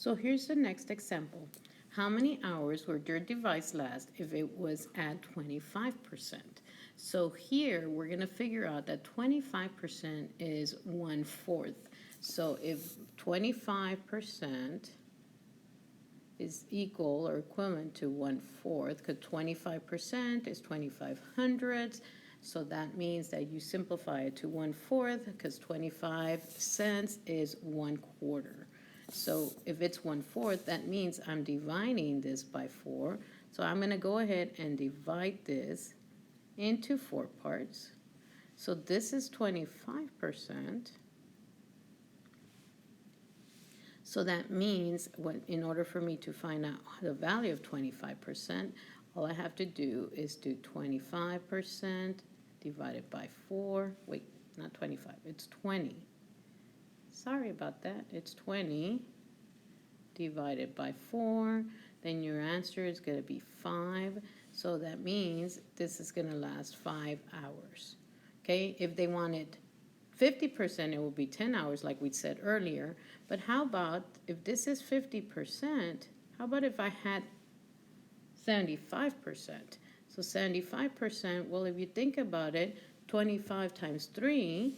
So here's the next example. How many hours would your device last if it was at 25%? So here we're going to figure out that 25% is 1/4. So if 25% is equal or equivalent to 1/4, because 25% is 25 hundredths. So that means that you simplify it to 1/4 because 25 cents is 1/4. So if it's 1/4, that means I'm dividing this by 4. So I'm going to go ahead and divide this into 4 parts. So this is 25%. So that means in order for me to find out the value of 25%, all I have to do is do 25% divided by 4. Wait, not 25, it's 20. Sorry about that. It's 20 divided by 4. Then your answer is going to be 5. So that means this is going to last 5 hours. Okay, if they wanted 50%, it will be 10 hours like we said earlier. But how about if this is 50%, how about if I had 75%? So 75%, well, if you think about it, 25 times 3,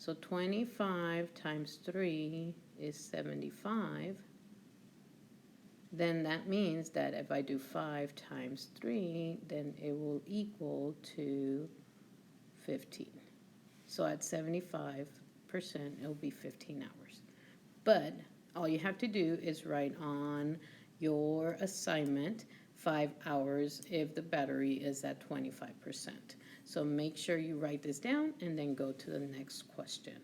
so 25 times 3 is 75. Then that means that if I do 5 times 3, then it will equal to 15. So at 75%, it'll be 15 hours. But all you have to do is write on your assignment 5 hours if the battery is at 25%. So make sure you write this down and then go to the next question.